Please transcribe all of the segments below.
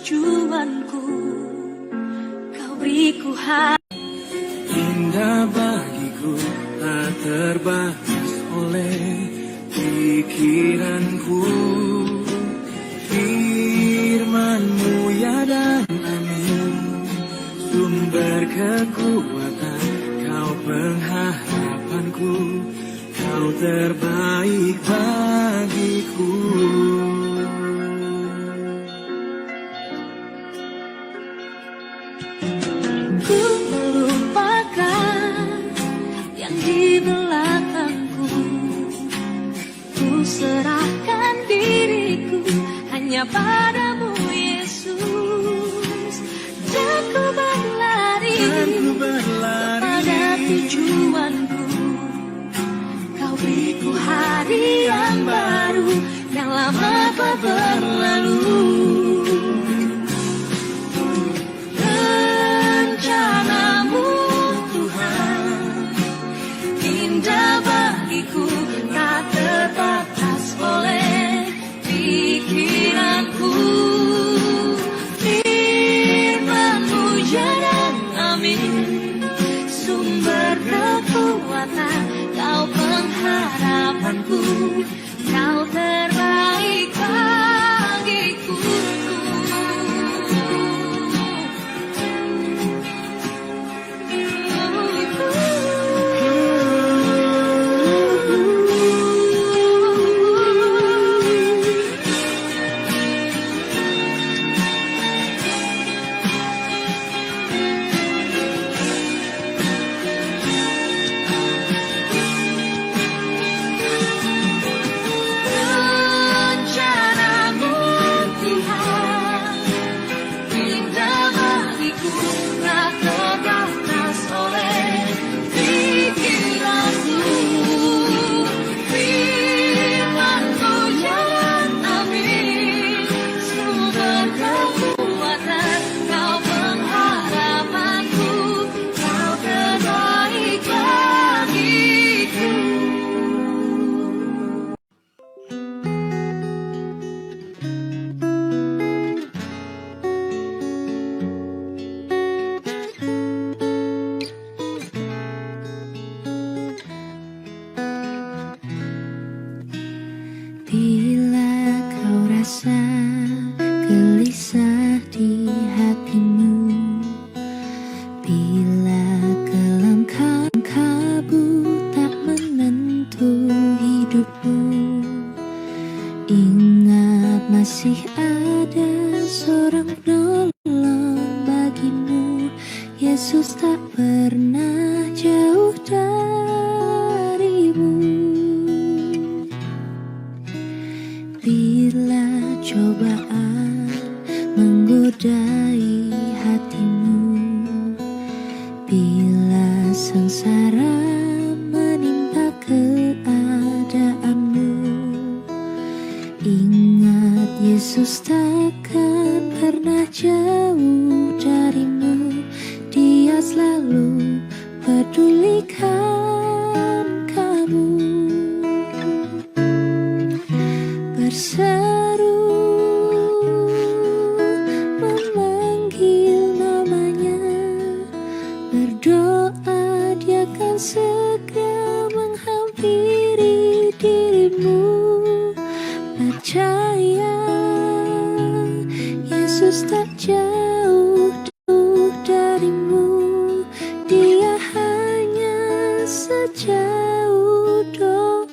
tujuanku, kau beriku hati. Indah bagiku tak terbatas oleh pikiranku. Firman-Mu ya dan amin, sumber kekuatan, kau pengharapanku, kau terbaik bagiku. Ku melupakan yang di belakangku, ku serahkan diriku hanya padamu Yesus, dan ku berlari pada tujuanku. Kau beriku hari yang baru, yang lama telah berlalu. Rencanamu Tuhan indah bagiku, tak terbatas oleh pikiranku. Firman-Mu ya dan amin, sumber kekuatan, kau pengharapanku, kau terbaik bagiku. Bila kau rasa gelisah di hatimu, bila kelam kabut tak menentu hidupmu, ingat masih ada seorang penolong bagimu. Yesus tak pernah jauh darimu. Bila cobaan menggodai hatimu, bila sengsara menimpa keadaanmu, ingat Yesus takkan pernah jauh darimu. Dia selalu pedulikan kamu. Berseru memanggil namanya, berdoa dia akan segera menghampiri dirimu. Percaya Yesus tak jauh darimu, dia hanya sejauh doa.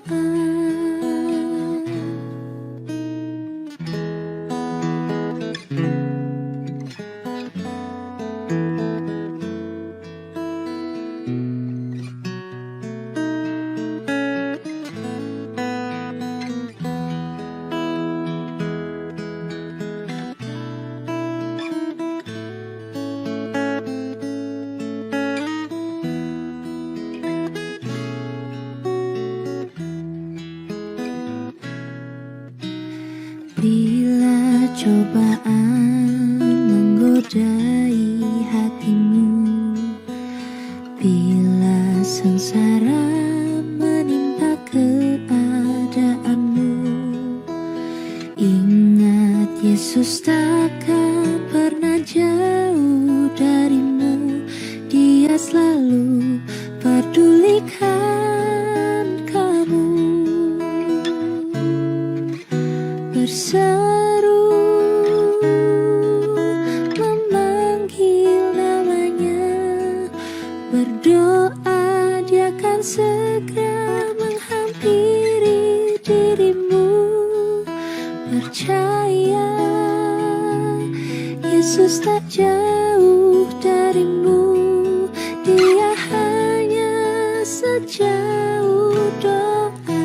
Bila cobaan menggodai hatimu, bila sengsara menimpa keadaanmu, ingat Yesus takkan Yesus tak jauh darimu, Dia hanya sejauh doa.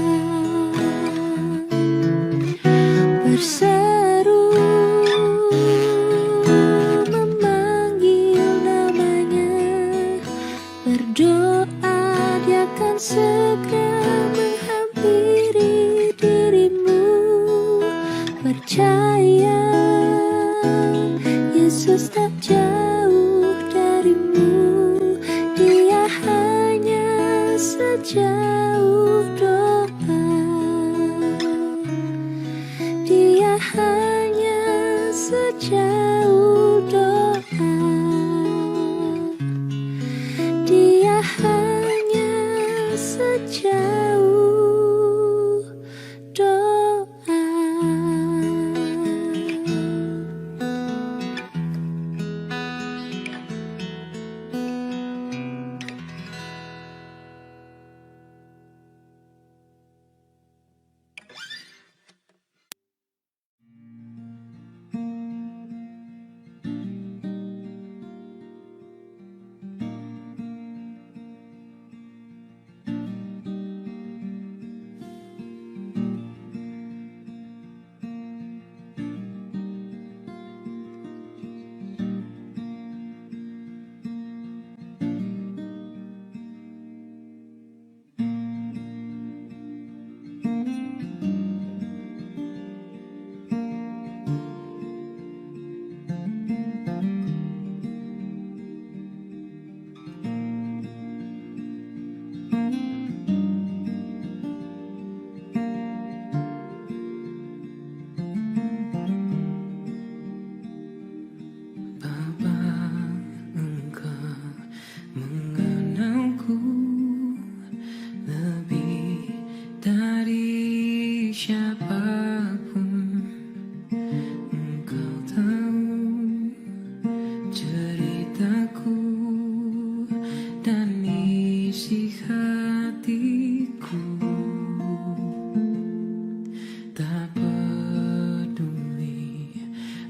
Berseru memanggil namanya, berdoa Dia akan segera menghampiri dirimu. Percaya Yesus tak jauh darimu, Dia hanya sejauh doa. Dia hanya sejauh doa. Dia hanya sejauh doa. Bapa, Engkau mengenalku lebih dari siapapun. Engkau tahu ceritaku dan isi hatiku. Tak peduli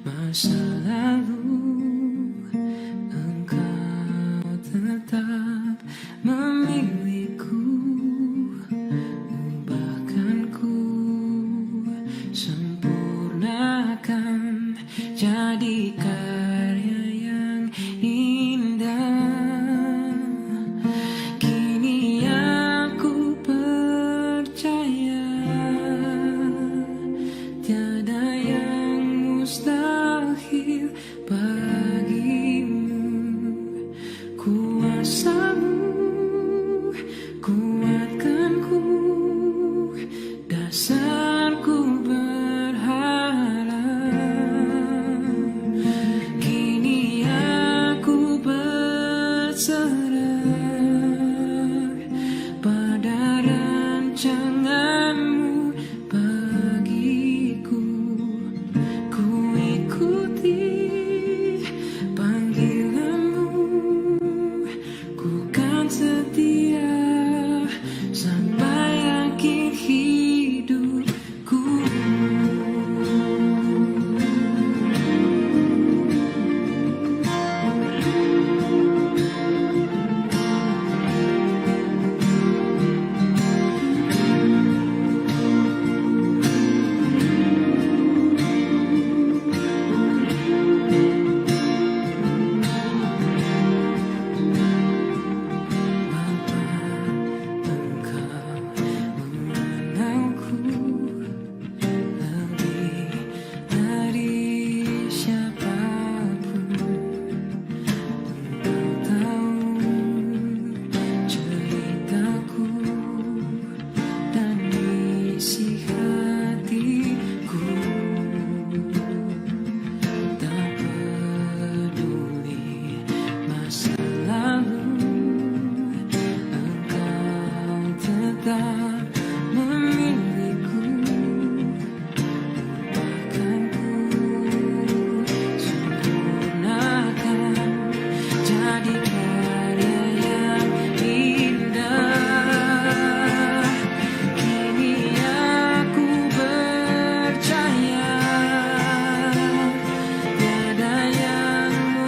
masa lalu, Engkau tetap memilihku. Ubahkanku, sempurnakan, jadi karya yang indah. Kini aku percaya tiada yang mustahil bagimu. Kuasamu kuatkanku, dasarku berharap.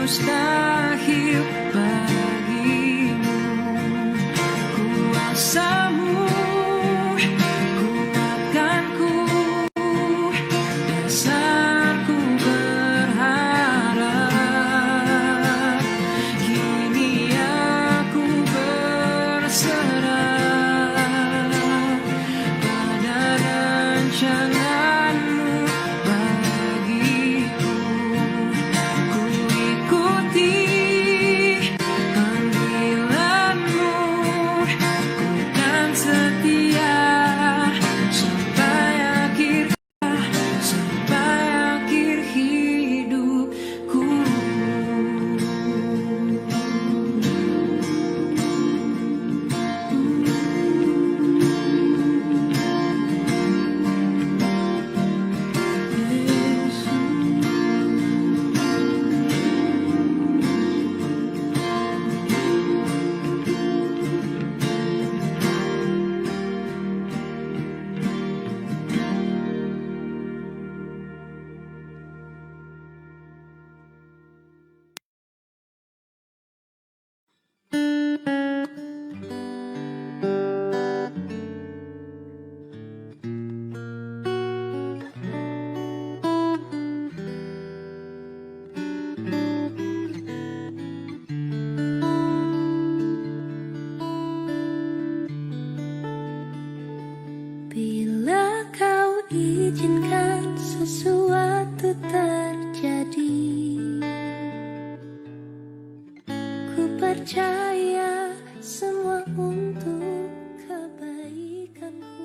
mustahil bagimu. Kuasamu kuatkanku, dasarku berharap. Kini aku berserah pada rancanganmu bagiku. Ku ikuti panggilanmu, ku kan setia sampai akhir hidupku. Bila kau izinkan sesuatu terjadi, ku percaya semua untuk kebaikanku.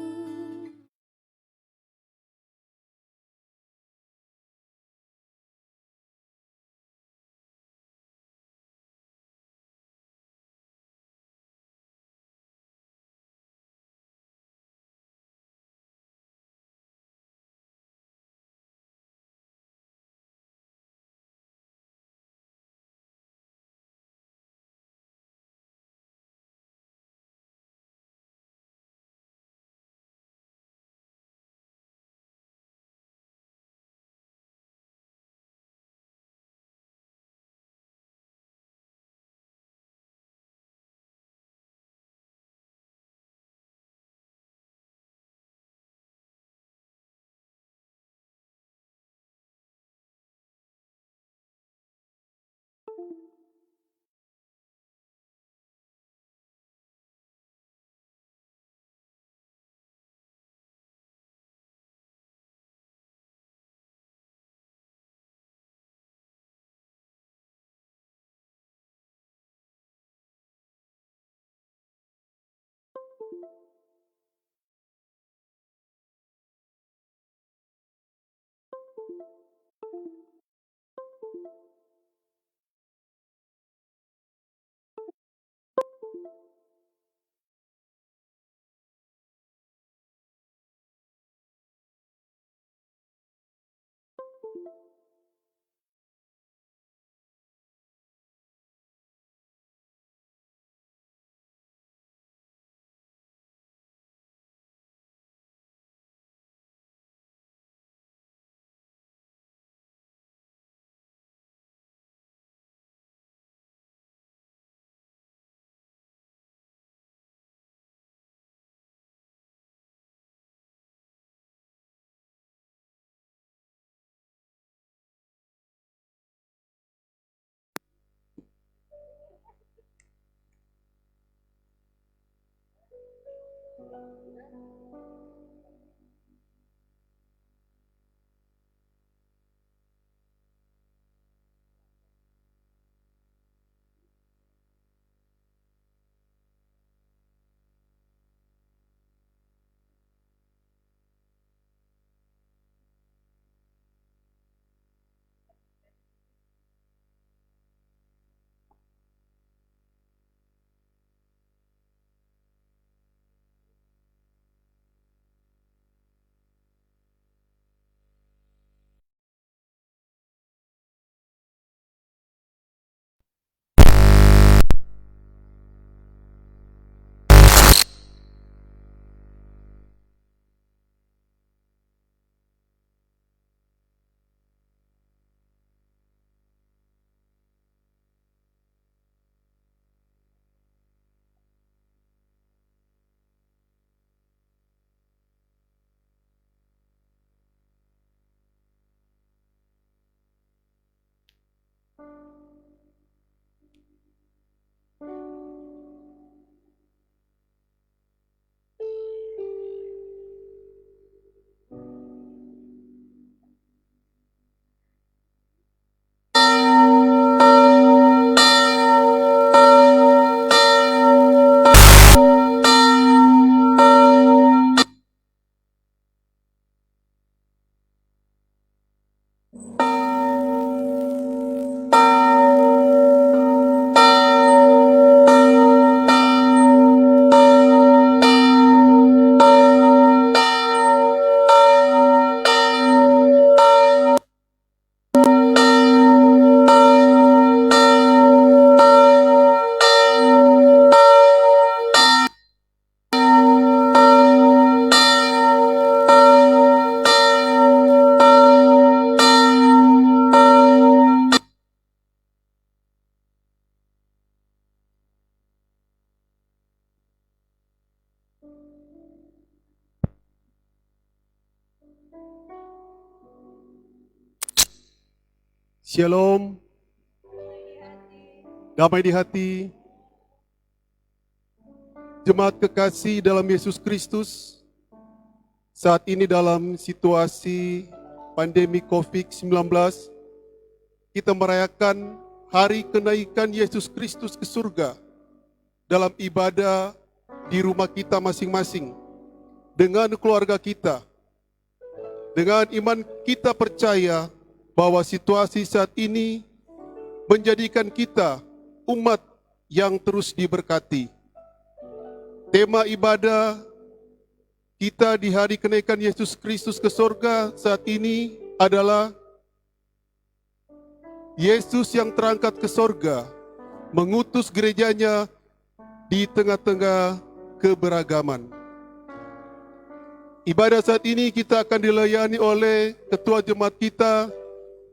Shalom, damai di hati. Jemaat kekasih dalam Yesus Kristus, saat ini dalam situasi pandemi COVID-19, kita merayakan hari kenaikan Yesus Kristus ke surga dalam ibadah di rumah kita masing-masing, dengan keluarga kita. Dengan iman kita percaya bahwa situasi saat ini menjadikan kita umat yang terus diberkati. Tema ibadah kita di hari kenaikan Yesus Kristus ke surga saat ini adalah Yesus yang terangkat ke surga, mengutus gerejanya di tengah-tengah keberagaman. Ibadah saat ini kita akan dilayani oleh Ketua Jemaat kita,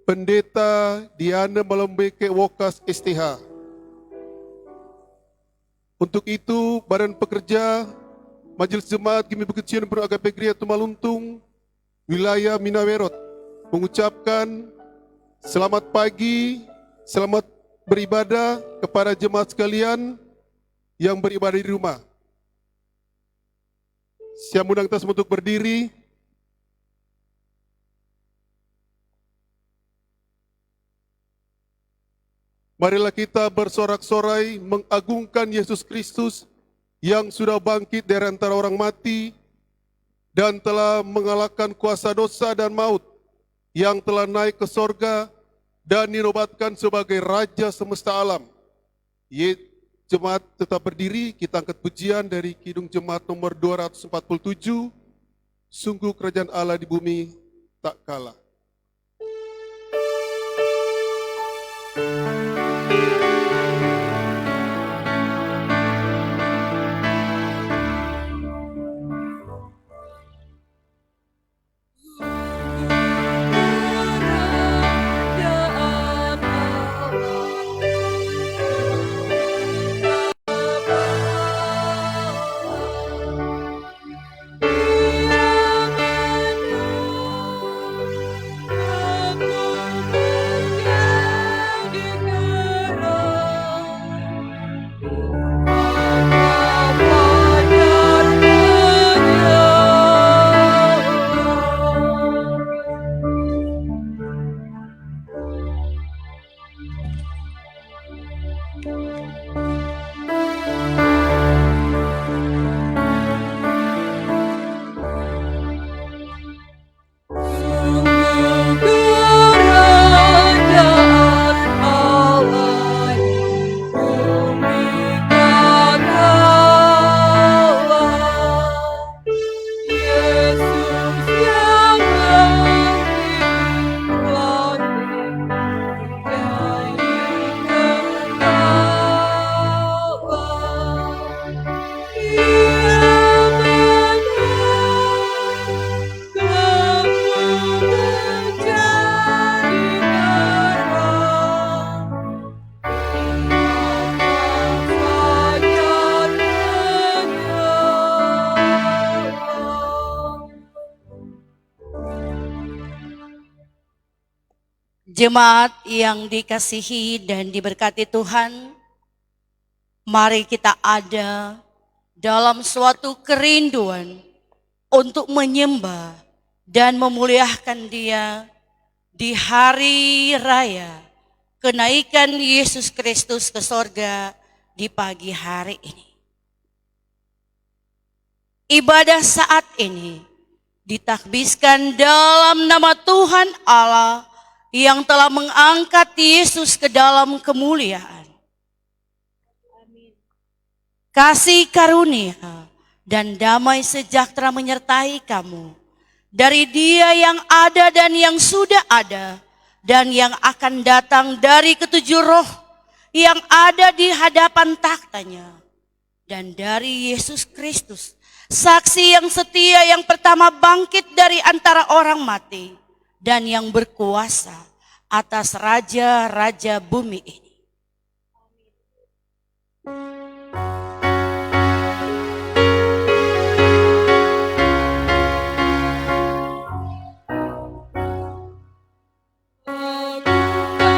Pendeta Diana Malembeke Wokas STH. Untuk itu, Badan Pekerja Majelis Jemaat Gimi Bekecian Beragape Gereja Tumaluntung, wilayah Minawerot, mengucapkan selamat pagi, selamat beribadah kepada jemaat sekalian yang beribadah di rumah. Saya mengundang kita semua untuk berdiri. Marilah kita bersorak-sorai mengagungkan Yesus Kristus yang sudah bangkit dari antara orang mati dan telah mengalahkan kuasa dosa dan maut, yang telah naik ke sorga dan dinobatkan sebagai Raja semesta alam. Jemaat tetap berdiri, kita angkat pujian dari Kidung Jemaat nomor 247, sungguh kerajaan Allah di bumi tak kalah. Jemaat yang dikasihi dan diberkati Tuhan, mari kita ada dalam suatu kerinduan untuk menyembah dan memuliakan Dia di hari raya kenaikan Yesus Kristus ke sorga di pagi hari ini. Ibadah saat ini ditakbiskan dalam nama Tuhan Allah yang telah mengangkat Yesus ke dalam kemuliaan. Kasih karunia dan damai sejahtera menyertai kamu dari Dia yang ada dan yang sudah ada dan yang akan datang, dari ketujuh roh yang ada di hadapan taktanya, dan dari Yesus Kristus, saksi yang setia yang pertama bangkit dari antara orang mati dan yang berkuasa atas raja-raja bumi ini. Aku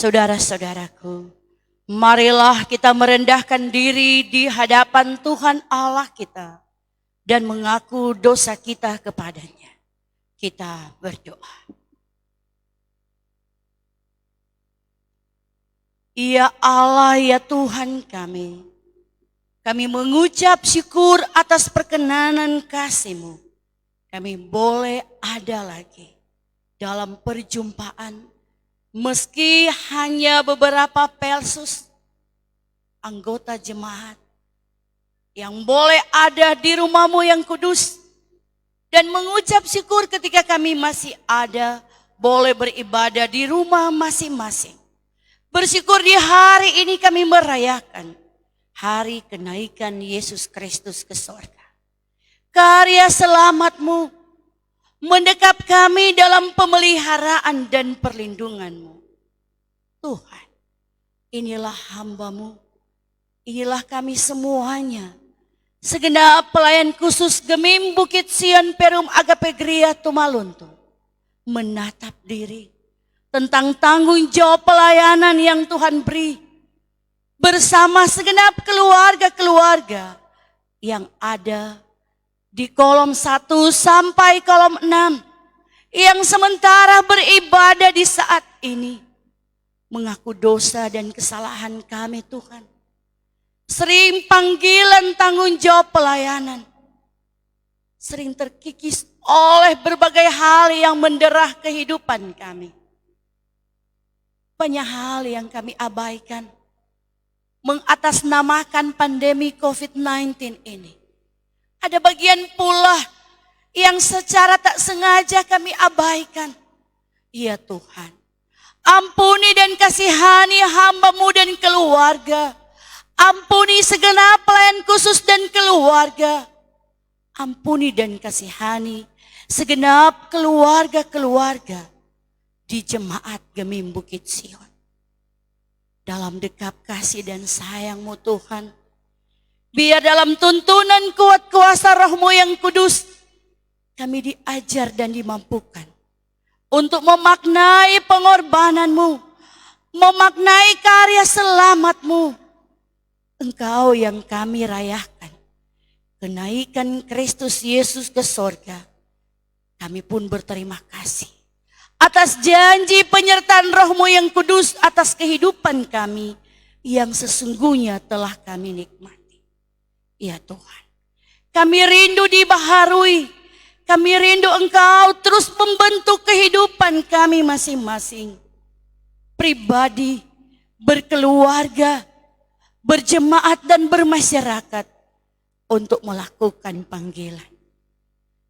Saudara-saudaraku, marilah kita merendahkan diri di hadapan Tuhan Allah kita dan mengaku dosa kita kepadanya. Kita berdoa. Ya Allah, ya Tuhan kami mengucap syukur atas perkenanan kasih-Mu. Kami boleh ada lagi dalam perjumpaan, meski hanya beberapa pelsus anggota jemaat yang boleh ada di rumah-Mu yang kudus, dan mengucap syukur ketika kami masih ada, boleh beribadah di rumah masing-masing. Bersyukur di hari ini kami merayakan hari kenaikan Yesus Kristus ke surga. Karya selamat-Mu mendekap kami dalam pemeliharaan dan perlindungan-Mu. Tuhan, inilah hamba-Mu, inilah kami semuanya. Segenap pelayan khusus Gemim Bukit Sion Perum Agape Gria Tumaluntung menatap diri tentang tanggung jawab pelayanan yang Tuhan beri bersama segenap keluarga-keluarga yang ada di kolom 1 sampai kolom 6 yang sementara beribadah di saat ini, mengaku dosa dan kesalahan kami Tuhan. Sering panggilan tanggung jawab pelayanan, sering terkikis oleh berbagai hal yang menderah kehidupan kami. Banyak hal yang kami abaikan, mengatasnamakan pandemi COVID-19 ini. Ada bagian pula yang secara tak sengaja kami abaikan. Ya Tuhan, ampuni dan kasihani hamba-Mu dan keluarga. Ampuni segenap pelayan khusus dan keluarga. Ampuni dan kasihani segenap keluarga-keluarga di jemaat Gemim Bukit Sion. Dalam dekap kasih dan sayang-Mu Tuhan, biar dalam tuntunan kuat kuasa Roh-Mu yang kudus, kami diajar dan dimampukan untuk memaknai pengorbanan-Mu, memaknai karya selamat-Mu. Engkau yang kami rayakan, kenaikan Kristus Yesus ke sorga. Kami pun berterima kasih atas janji penyertaan Roh-Mu yang kudus atas kehidupan kami yang sesungguhnya telah kami nikmati. Ya Tuhan, kami rindu dibaharui, kami rindu Engkau terus membentuk kehidupan kami masing-masing. Pribadi, berkeluarga, berjemaat dan bermasyarakat untuk melakukan panggilan.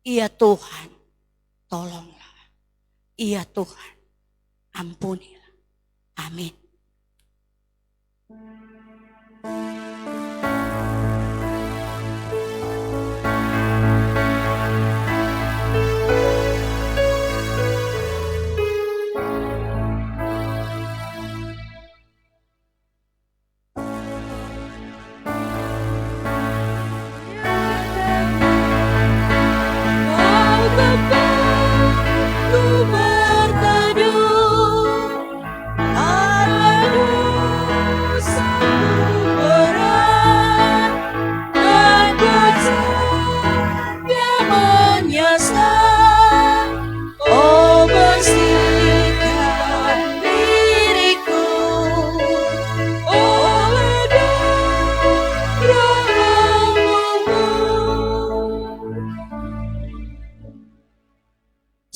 Ya Tuhan, tolonglah. Ya Tuhan, ampunilah. Amin.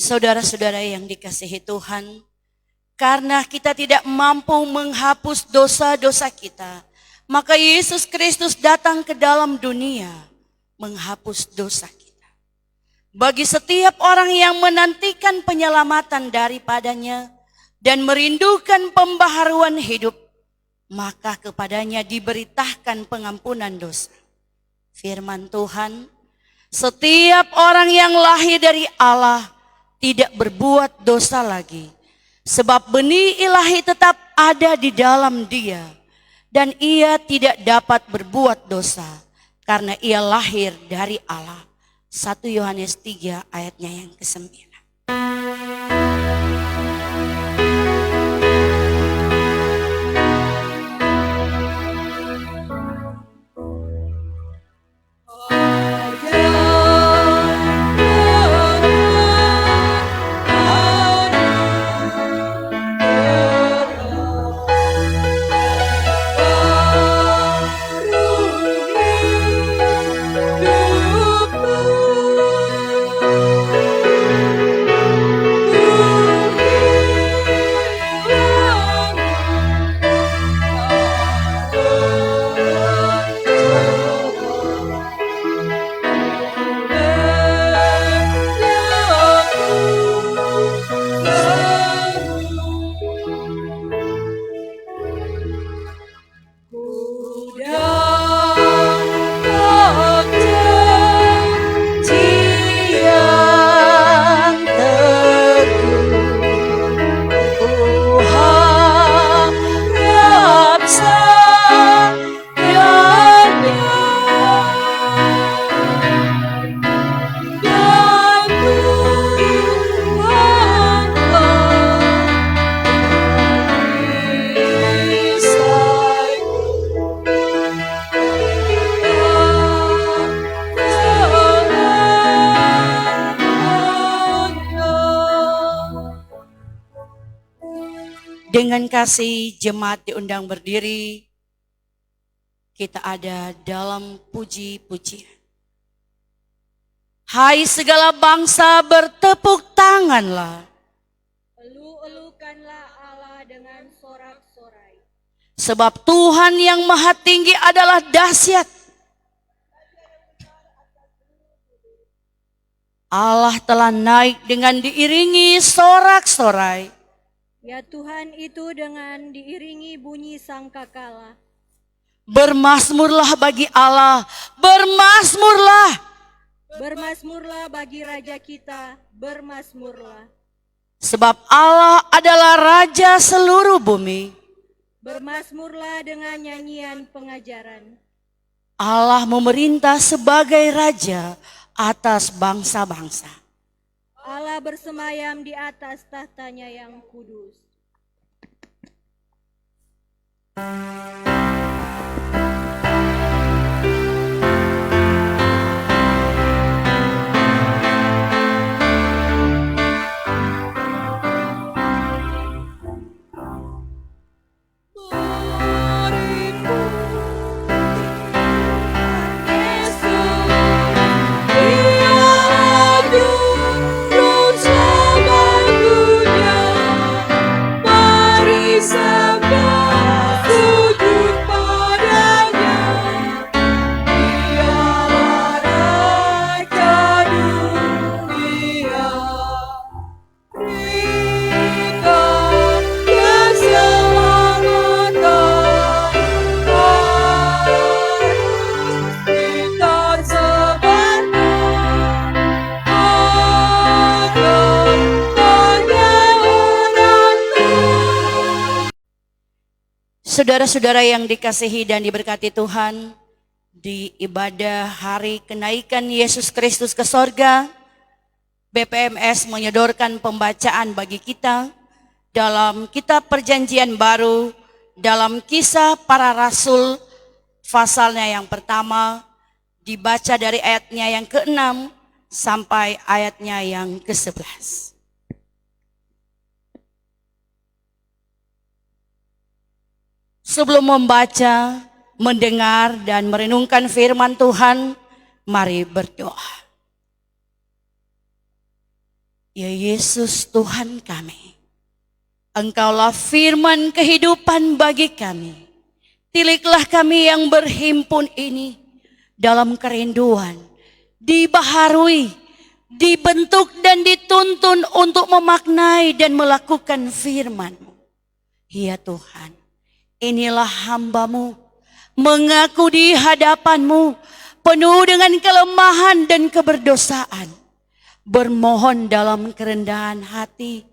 Saudara-saudara yang dikasihi Tuhan, karena kita tidak mampu menghapus dosa-dosa kita, maka Yesus Kristus datang ke dalam dunia menghapus dosa kita. Bagi setiap orang yang menantikan penyelamatan daripadanya dan merindukan pembaharuan hidup, maka kepadanya diberitakan pengampunan dosa. Firman Tuhan, setiap orang yang lahir dari Allah tidak berbuat dosa lagi, sebab benih ilahi tetap ada di dalam dia, dan ia tidak dapat berbuat dosa, karena ia lahir dari Allah. 1 Yohanes 3 ayatnya yang ke-9. Dengan kasih jemaat diundang berdiri, kita ada dalam puji-pujian. Hai segala bangsa, bertepuk tanganlah. Elu-elukanlah Allah dengan sorak-sorai. Sebab Tuhan yang maha tinggi adalah dahsyat. Allah telah naik dengan diiringi sorak-sorai. Ya Tuhan itu dengan diiringi bunyi sangkakala. Bermasmurlah bagi Allah, bermasmurlah. Bermasmurlah bagi Raja kita, bermasmurlah. Sebab Allah adalah Raja seluruh bumi. Bermasmurlah dengan nyanyian pengajaran. Allah memerintah sebagai Raja atas bangsa-bangsa. Allah bersemayam di atas tahtanya yang kudus. Saudara-saudara yang dikasihi dan diberkati Tuhan, di ibadah hari kenaikan Yesus Kristus ke sorga, BPMS menyodorkan pembacaan bagi kita dalam kitab Perjanjian Baru, dalam Kisah Para Rasul, pasalnya yang pertama, dibaca dari ayatnya yang ke-6 sampai ayatnya yang ke-11. Sebelum membaca, mendengar, dan merenungkan firman Tuhan, mari berdoa. Ya Yesus Tuhan kami, Engkaulah firman kehidupan bagi kami. Tiliklah kami yang berhimpun ini dalam kerinduan, dibaharui, dibentuk dan dituntun untuk memaknai dan melakukan firman-Mu. Ya Tuhan, inilah hamba-Mu, mengaku di hadapan-Mu, penuh dengan kelemahan dan keberdosaan. Bermohon dalam kerendahan hati,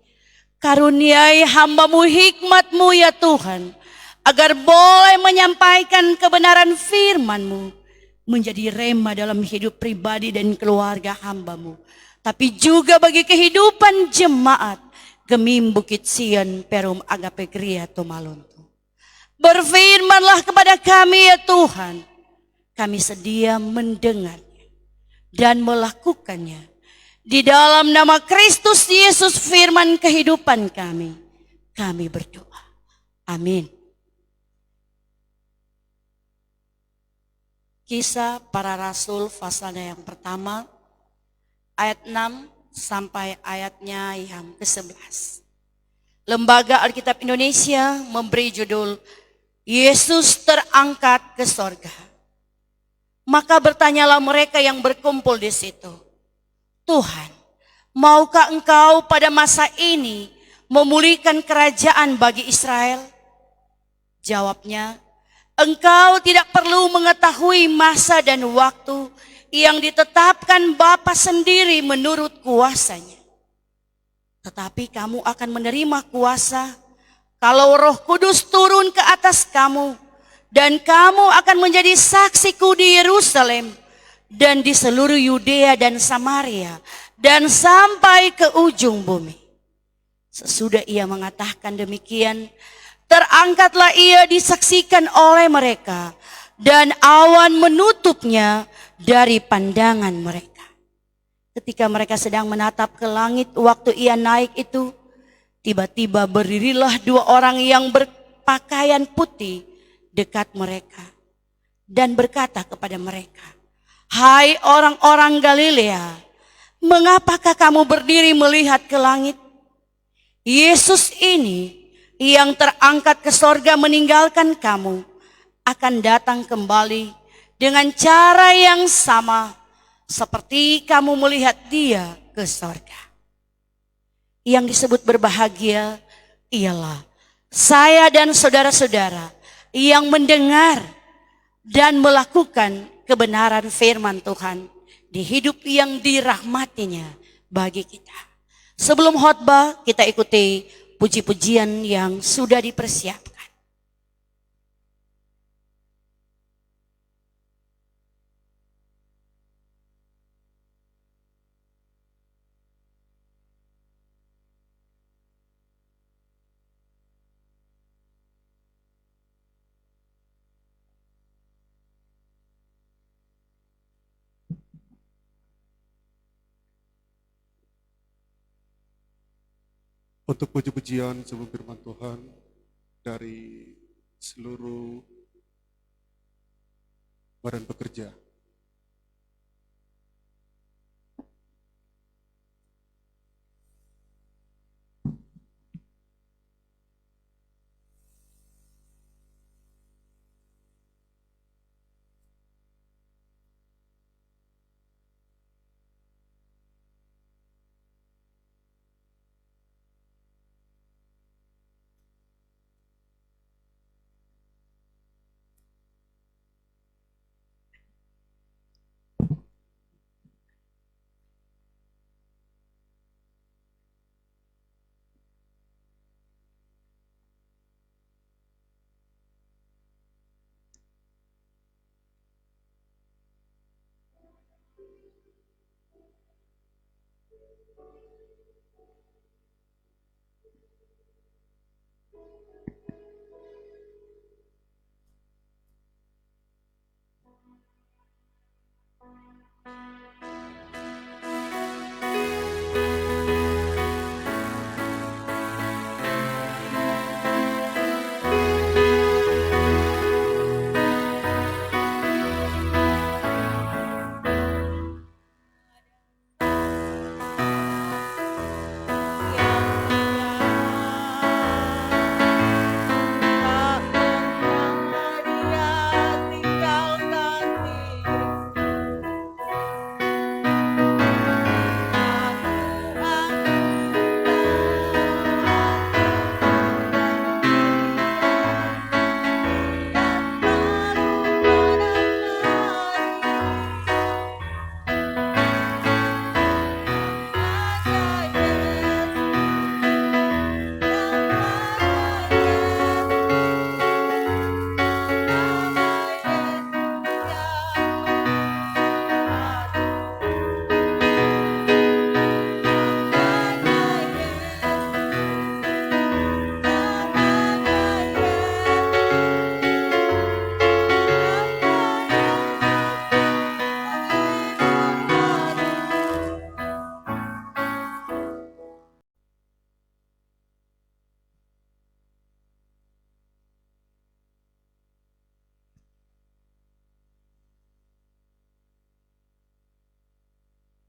karuniai hamba-Mu hikmat-Mu ya Tuhan, agar boleh menyampaikan kebenaran firman-Mu, menjadi rema dalam hidup pribadi dan keluarga hamba-Mu, tapi juga bagi kehidupan jemaat Gemim Bukit Sion Perum Agape Gria Tomaluntu. Berfirmanlah kepada kami ya Tuhan, kami sedia mendengarnya dan melakukannya. Di dalam nama Kristus Yesus firman kehidupan kami berdoa. Amin. Kisah Para Rasul pasalnya yang pertama, ayat 6 sampai ayatnya yang ke-11. Lembaga Alkitab Indonesia memberi judul Yesus terangkat ke sorga. Maka bertanyalah mereka yang berkumpul di situ, Tuhan, maukah Engkau pada masa ini memulihkan kerajaan bagi Israel? Jawabnya, Engkau tidak perlu mengetahui masa dan waktu yang ditetapkan Bapa sendiri menurut kuasanya. Tetapi kamu akan menerima kuasa kalau Roh Kudus turun ke atas kamu, dan kamu akan menjadi saksiku di Yerusalem dan di seluruh Yudea dan Samaria dan sampai ke ujung bumi. Sesudah ia mengatakan demikian, terangkatlah ia disaksikan oleh mereka, dan awan menutupnya dari pandangan mereka. Ketika mereka sedang menatap ke langit waktu ia naik itu, Tiba-tiba berdirilah dua orang yang berpakaian putih dekat mereka dan berkata kepada mereka, "Hai orang-orang Galilea, mengapakah kamu berdiri melihat ke langit? Yesus ini yang terangkat ke sorga meninggalkan kamu akan datang kembali dengan cara yang sama seperti kamu melihat dia ke sorga." Yang disebut berbahagia ialah saya dan saudara-saudara yang mendengar dan melakukan kebenaran firman Tuhan di hidup yang dirahmatinya bagi kita. Sebelum khotbah, kita ikuti puji-pujian yang sudah dipersiapkan. Untuk puji-pujian sebelum firman Tuhan dari seluruh badan pekerja.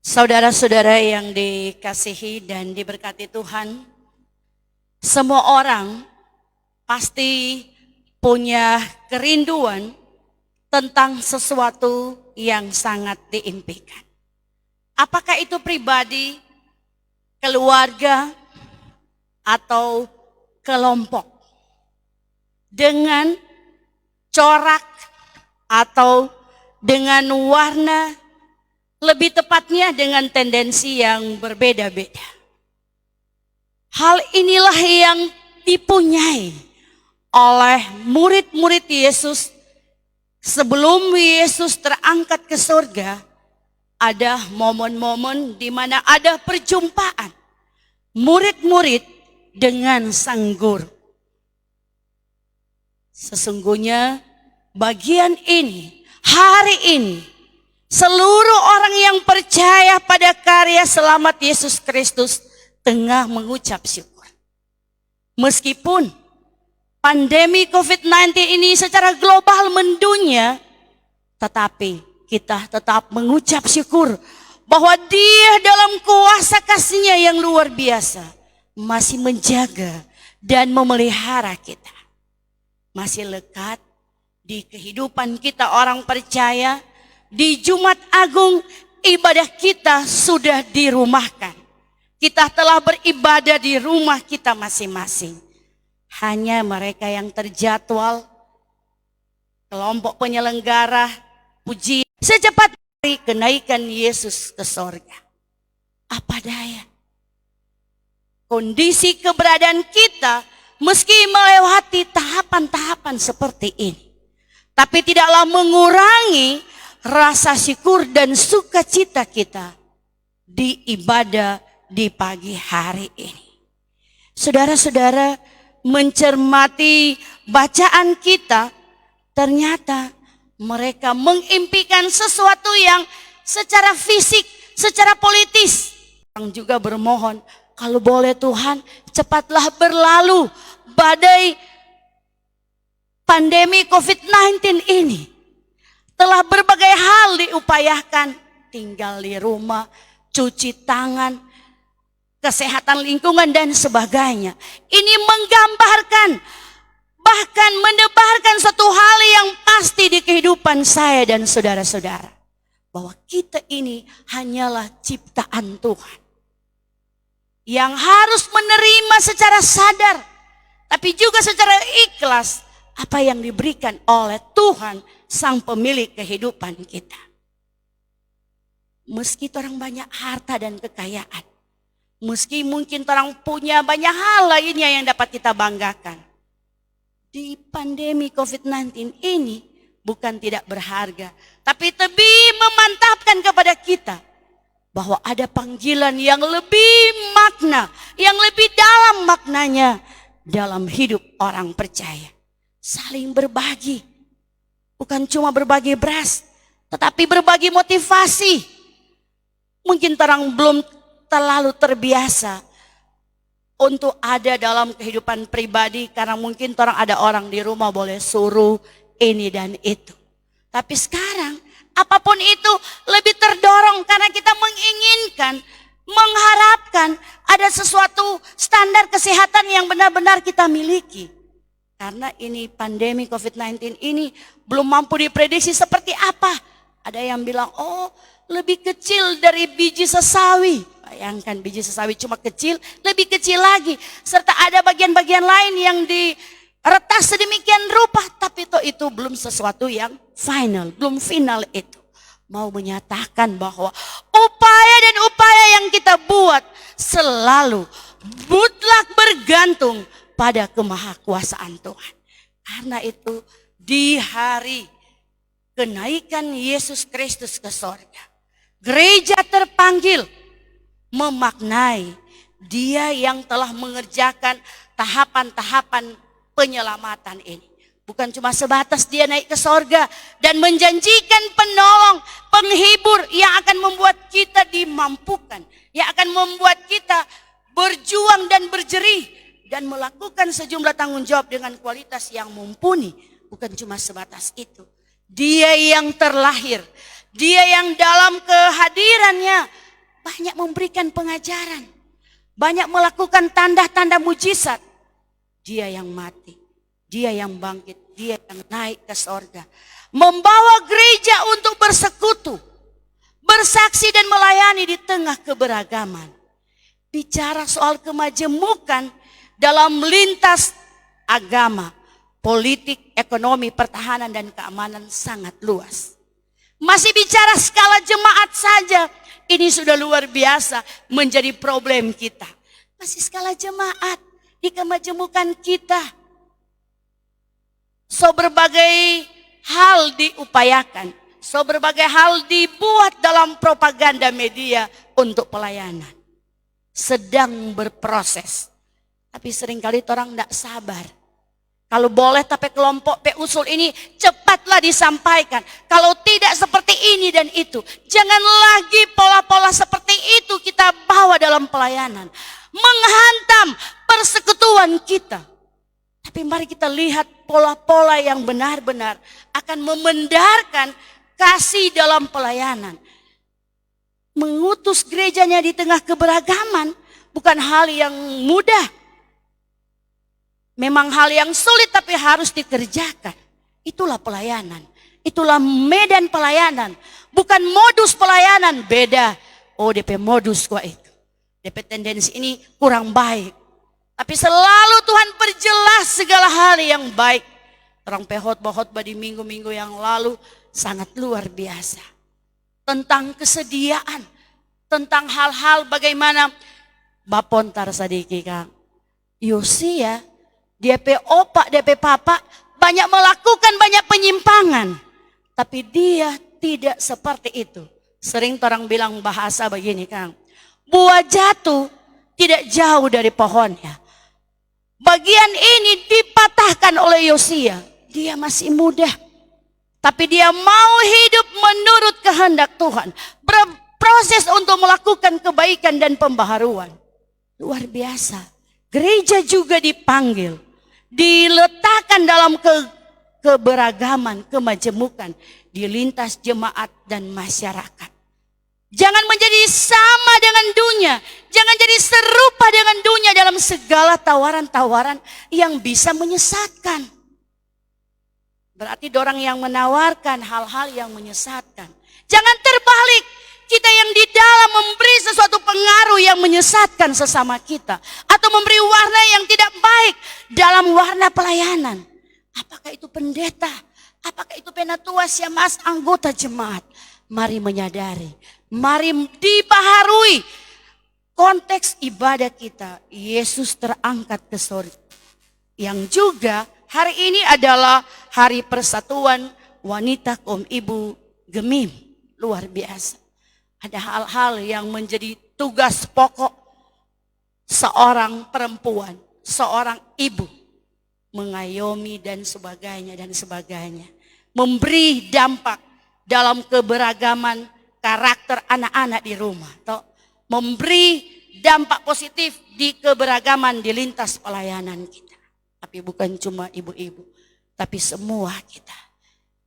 Saudara-saudara yang dikasihi dan diberkati Tuhan, semua orang pasti punya kerinduan tentang sesuatu yang sangat diimpikan. Apakah itu pribadi, keluarga, atau kelompok. Dengan corak atau dengan warna, lebih tepatnya dengan tendensi yang berbeda-beda. Hal inilah yang dipunyai oleh murid-murid Yesus sebelum Yesus terangkat ke surga. Ada momen-momen di mana ada perjumpaan murid-murid dengan sang guru. Sesungguhnya bagian ini, hari ini, seluruh orang yang percaya pada karya selamat Yesus Kristus tengah mengucap syukur. Meskipun pandemi COVID-19 ini secara global mendunia, tetapi kita tetap mengucap syukur bahwa Dia dalam kuasa kasih-Nya yang luar biasa masih menjaga dan memelihara kita. Masih lekat di kehidupan kita orang percaya. Di Jumat Agung ibadah kita sudah dirumahkan. Kita telah beribadah di rumah kita masing-masing. Hanya mereka yang terjadwal, kelompok penyelenggara, puji secepat hari kenaikan Yesus ke sorga. Apa daya? Kondisi keberadaan kita meski melewati tahapan-tahapan seperti ini, tapi tidaklah mengurangi rasa syukur dan sukacita kita di ibadah di pagi hari ini. Saudara-saudara, mencermati bacaan kita, ternyata mereka mengimpikan sesuatu yang secara fisik, secara politis. Orang juga bermohon, kalau boleh Tuhan, cepatlah berlalu badai pandemi COVID-19 ini. Telah berbagai hal diupayakan, tinggal di rumah, cuci tangan, kesehatan lingkungan dan sebagainya. Ini menggambarkan, bahkan menebarkan satu hal yang pasti di kehidupan saya dan saudara-saudara. Bahwa kita ini hanyalah ciptaan Tuhan. Yang harus menerima secara sadar, tapi juga secara ikhlas apa yang diberikan oleh Tuhan sang pemilik kehidupan kita. Meski orang banyak harta dan kekayaan, meski mungkin orang punya banyak hal lainnya yang dapat kita banggakan, di pandemi COVID-19 ini bukan tidak berharga, tapi lebih memantapkan kepada kita bahwa ada panggilan yang lebih makna, yang lebih dalam maknanya dalam hidup orang percaya. Saling berbagi, bukan cuma berbagi beras, tetapi berbagi motivasi. Mungkin orang belum terlalu terbiasa untuk ada dalam kehidupan pribadi, karena mungkin orang ada orang di rumah boleh suruh ini dan itu. Tapi sekarang apapun itu lebih terdorong karena kita menginginkan, mengharapkan ada sesuatu standar kesehatan yang benar-benar kita miliki. Karena ini pandemi COVID-19 ini belum mampu diprediksi seperti apa. Ada yang bilang, oh lebih kecil dari biji sesawi. Bayangkan biji sesawi cuma kecil, lebih kecil lagi. Serta ada bagian-bagian lain yang diretas sedemikian rupa. Tapi itu belum sesuatu yang final, belum final itu. Mau menyatakan bahwa upaya dan upaya yang kita buat selalu mutlak bergantung pada kemahakuasaan Tuhan. Karena itu di hari kenaikan Yesus Kristus ke sorga, gereja terpanggil memaknai Dia yang telah mengerjakan tahapan-tahapan penyelamatan ini. Bukan cuma sebatas Dia naik ke sorga dan menjanjikan penolong, penghibur yang akan membuat kita dimampukan, yang akan membuat kita berjuang dan berjerih dan melakukan sejumlah tanggung jawab dengan kualitas yang mumpuni. Bukan cuma sebatas itu. Dia yang terlahir, Dia yang dalam kehadirannya banyak memberikan pengajaran, banyak melakukan tanda-tanda mujizat. Dia yang mati, Dia yang bangkit, Dia yang naik ke sorga, membawa gereja untuk bersekutu, bersaksi dan melayani di tengah keberagaman. Bicara soal kemajemukan dalam lintas agama, politik, ekonomi, pertahanan dan keamanan sangat luas. Masih bicara skala jemaat saja, ini sudah luar biasa menjadi problem kita. Masih skala jemaat di kemajemukan kita. So berbagai hal diupayakan, so berbagai hal dibuat dalam propaganda media untuk pelayanan. Sedang berproses. Tapi seringkali orang tidak sabar. Kalau boleh tapi kelompok pe usul ini cepatlah disampaikan. Kalau tidak seperti ini dan itu. Jangan lagi pola-pola seperti itu kita bawa dalam pelayanan. Menghantam persekutuan kita. Tapi mari kita lihat pola-pola yang benar-benar akan membenarkan kasih dalam pelayanan. Mengutus gerejanya di tengah keberagaman bukan hal yang mudah. Memang hal yang sulit tapi harus dikerjakan. Itulah pelayanan. Itulah medan pelayanan. Bukan modus pelayanan, beda. Oh DP modus kok itu. DP tendensi ini kurang baik. Tapi selalu Tuhan perjelas segala hal yang baik. Orang khotbah di minggu-minggu yang lalu sangat luar biasa. Tentang kesediaan. Tentang hal-hal bagaimana Bapontar sadiki Kang. Yosia DP opak, DP papa banyak melakukan banyak penyimpangan. Tapi dia tidak seperti itu. Sering orang bilang bahasa begini Kang. Buah jatuh tidak jauh dari pohonnya. Bagian ini dipatahkan oleh Yosia. Dia masih muda. Tapi dia mau hidup menurut kehendak Tuhan. Berproses untuk melakukan kebaikan dan pembaharuan. Luar biasa. Gereja juga dipanggil. Diletakkan dalam keberagaman, kemajemukan di lintas jemaat dan masyarakat. Jangan menjadi sama dengan dunia, jangan jadi serupa dengan dunia dalam segala tawaran-tawaran yang bisa menyesatkan. Berarti orang yang menawarkan hal-hal yang menyesatkan. Jangan terbalik. Kita yang di dalam memberi sesuatu pengaruh yang menyesatkan sesama kita. Atau memberi warna yang tidak baik dalam warna pelayanan. Apakah itu pendeta? Apakah itu penatua syemasi anggota jemaat? Mari menyadari. Mari dibaharui. Konteks ibadah kita. Yesus terangkat ke surga. Yang juga hari ini adalah hari persatuan wanita kaum ibu Gemim. Luar biasa. Ada hal-hal yang menjadi tugas pokok seorang perempuan, seorang ibu. Mengayomi dan sebagainya dan sebagainya. Memberi dampak dalam keberagaman karakter anak-anak di rumah. Memberi dampak positif di keberagaman di lintas pelayanan kita. Tapi bukan cuma ibu-ibu, tapi semua kita.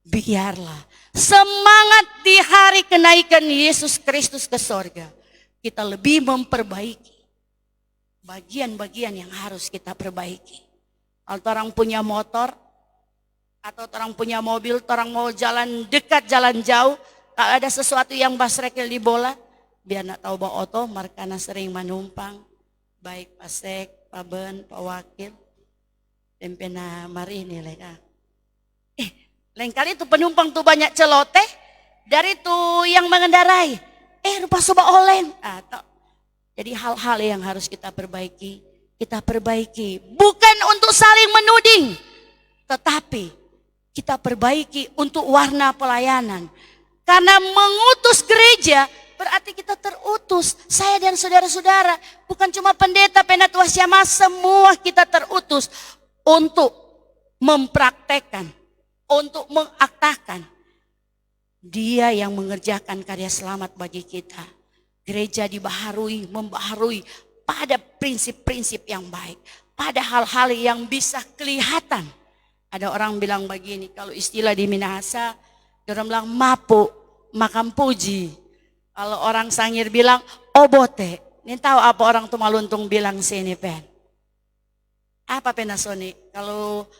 Biarlah semangat di hari kenaikan Yesus Kristus ke sorga. Kita lebih memperbaiki bagian-bagian yang harus kita perbaiki. Kalau orang punya motor atau orang punya mobil, orang mau jalan dekat, jalan jauh, kalau ada sesuatu yang basrekel di bola, biar nak tahu bawa oto, markana sering menumpang, baik pasek, paben, pak wakil, tempena mari ini leka. Lain kali itu penumpang tuh banyak celoteh dari tuh yang mengendarai. Rupa soba olen. Jadi hal-hal yang harus kita perbaiki. Kita perbaiki. Bukan untuk saling menuding. Tetapi kita perbaiki untuk warna pelayanan. Karena mengutus gereja berarti kita terutus. Saya dan saudara-saudara. Bukan cuma pendeta, penatua syemasi, semua kita terutus. Untuk mempraktekkan. Untuk mengaktakan. Dia yang mengerjakan karya selamat bagi kita. Gereja dibaharui, membaharui pada prinsip-prinsip yang baik. Pada hal-hal yang bisa kelihatan. Ada orang bilang begini, kalau istilah di Minahasa, orang bilang mapu, makam puji. Kalau orang Sangir bilang obote. Ini tahu apa orang Tumaluntung bilang sini pen? Apa penasoni? Kalau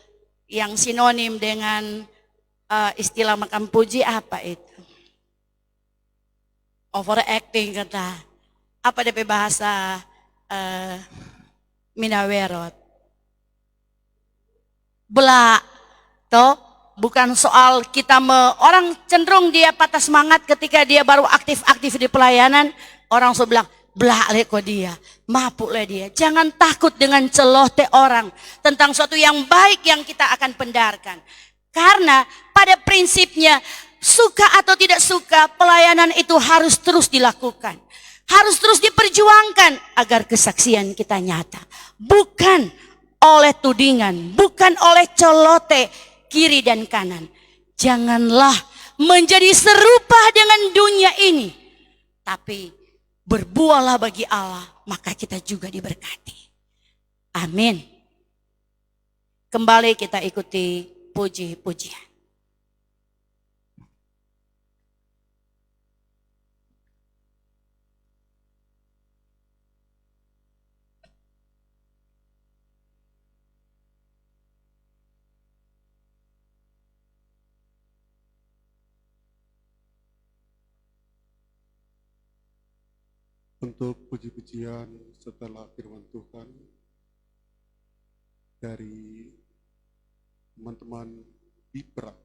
yang sinonim dengan istilah makam puji apa itu? Overacting kata. Apa DP bahasa Minawerot? Belak. Toh bukan soal kita orang cenderung dia patah semangat ketika dia baru aktif-aktif di pelayanan. Orang sudah bilang belak le kok dia, mapuk le dia. Jangan takut dengan celoteh orang tentang sesuatu yang baik yang kita akan pendarkan. Karena pada prinsipnya suka atau tidak suka pelayanan itu harus terus dilakukan. Harus terus diperjuangkan agar kesaksian kita nyata. Bukan oleh tudingan, bukan oleh celote kiri dan kanan. Janganlah menjadi serupa dengan dunia ini, tapi berbuahlah bagi Allah, maka kita juga diberkati. Amin. Kembali kita ikuti puji-pujian. Untuk puji-pujian setelah firman Tuhan dari teman-teman Bipra.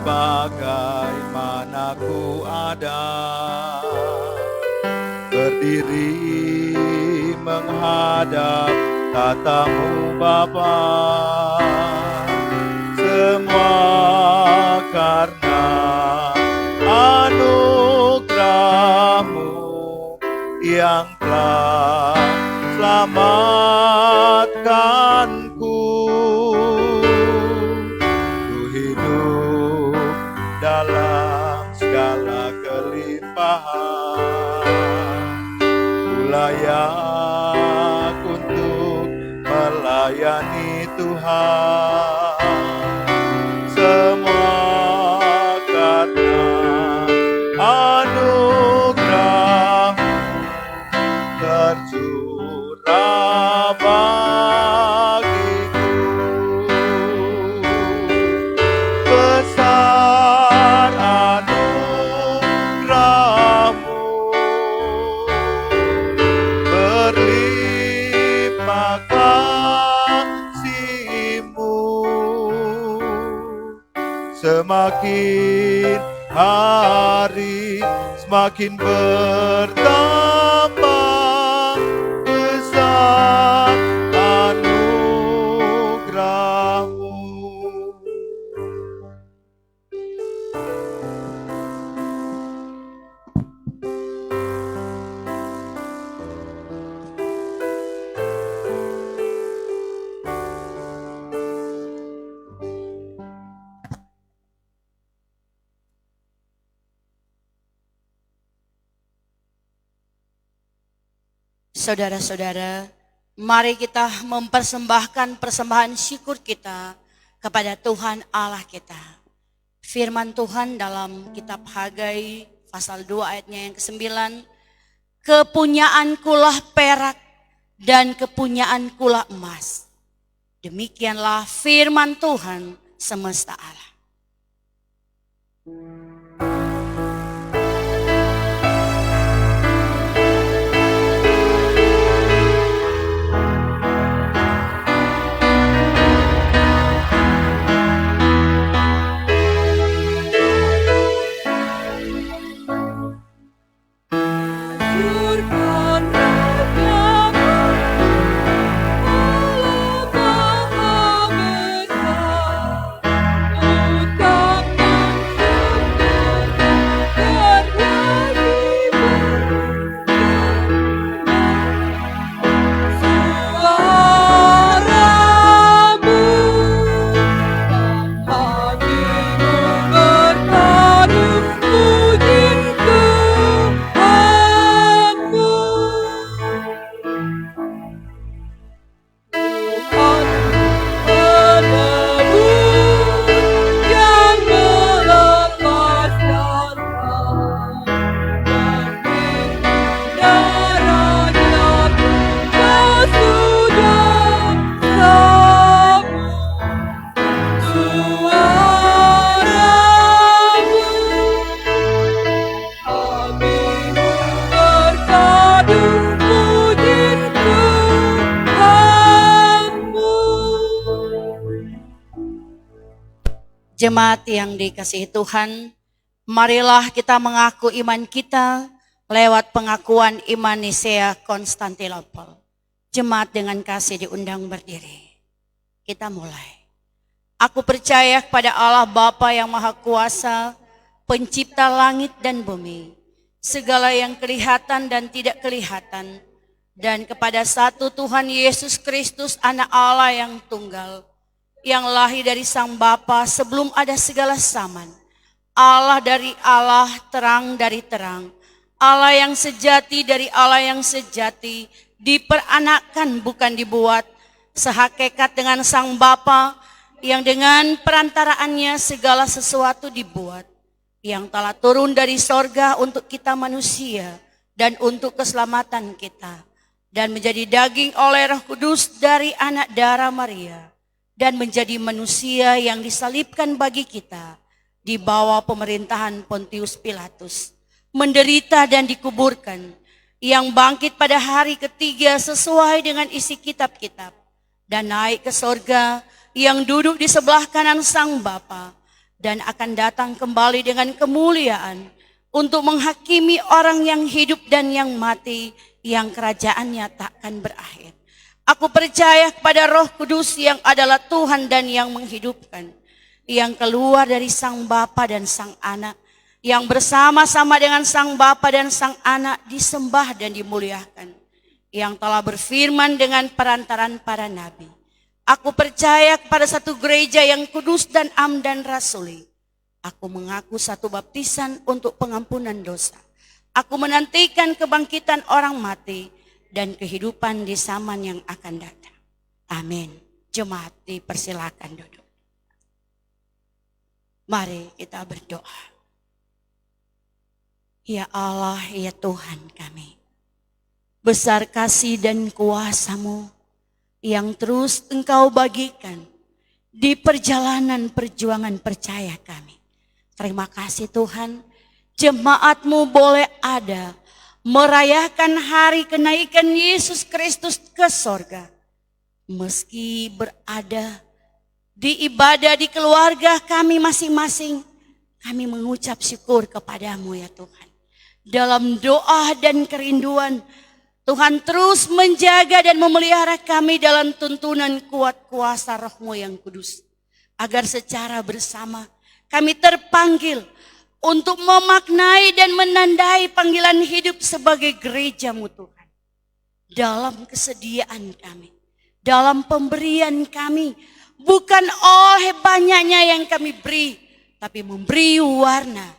Sebagaimana ku ada, berdiri menghadap tatamu Bapa, semua karena anugerah-Mu yang telah selamatkanku. Dalam segala kelimpahan, ku layak untuk melayani Tuhan. Semua karena anugerah-Mu tercurah bagiku. Besar anugerah-Mu, berlimpah kasih-Mu, semakin hari semakin bertambah besar anugerah-Mu. Saudara-saudara, mari kita mempersembahkan persembahan syukur kita kepada Tuhan Allah kita. Firman Tuhan dalam kitab Hagai pasal 2 ayatnya yang ke-9, kepunyaankulah perak dan kepunyaankulah emas. Demikianlah firman Tuhan semesta Allah. Hancurkan rodaku, Allah Maha Besar. suaramu, kami berpadu puji Tuhanmu. Jemaat yang dikasihi Tuhan, marilah kita mengaku iman kita lewat pengakuan iman Nisea Konstantinopel. Jemaat dengan kasih diundang berdiri. Kita mulai. Aku percaya kepada Allah Bapa yang Maha Kuasa, pencipta langit dan bumi, segala yang kelihatan dan tidak kelihatan, dan kepada satu Tuhan Yesus Kristus, Anak Allah yang tunggal, yang lahir dari Sang Bapa sebelum ada segala zaman. Allah dari Allah, terang dari terang. Allah yang sejati dari Allah yang sejati, diperanakkan bukan dibuat, sehakikat dengan Sang Bapa, yang dengan perantaraannya segala sesuatu dibuat, yang telah turun dari sorga untuk kita manusia dan untuk keselamatan kita, dan menjadi daging oleh Roh Kudus dari anak darah Maria, dan menjadi manusia yang disalibkan bagi kita di bawah pemerintahan Pontius Pilatus, menderita dan dikuburkan, yang bangkit pada hari ketiga sesuai dengan isi kitab-kitab, dan naik ke sorga, yang duduk di sebelah kanan Sang Bapa, dan akan datang kembali dengan kemuliaan untuk menghakimi orang yang hidup dan yang mati, yang kerajaannya takkan berakhir. Aku percaya kepada Roh Kudus yang adalah Tuhan dan yang menghidupkan, yang keluar dari Sang Bapa dan Sang Anak, yang bersama-sama dengan Sang Bapa dan Sang Anak disembah dan dimuliakan, yang telah berfirman dengan perantaran para nabi. Aku percaya kepada satu gereja yang kudus dan am dan rasuli. Aku mengaku satu baptisan untuk pengampunan dosa. Aku menantikan kebangkitan orang mati dan kehidupan di zaman yang akan datang. Amin. Jemaat dipersilakan duduk. Mari kita berdoa. Ya Allah, ya Tuhan kami, besar kasih dan kuasa-Mu yang terus Engkau bagikan di perjalanan perjuangan percaya kami. Terima kasih Tuhan, jemaat-Mu boleh ada merayakan hari kenaikan Yesus Kristus ke sorga. Meski berada di ibadah di keluarga kami masing-masing, kami mengucap syukur kepada-Mu ya Tuhan. Dalam doa dan kerinduan, Tuhan terus menjaga dan memelihara kami dalam tuntunan kuat kuasa Roh-Mu yang kudus. Agar secara bersama kami terpanggil untuk memaknai dan menandai panggilan hidup sebagai gereja-Mu Tuhan. Dalam kesediaan kami, dalam pemberian kami, bukan oleh banyaknya yang kami beri, tapi memberi warna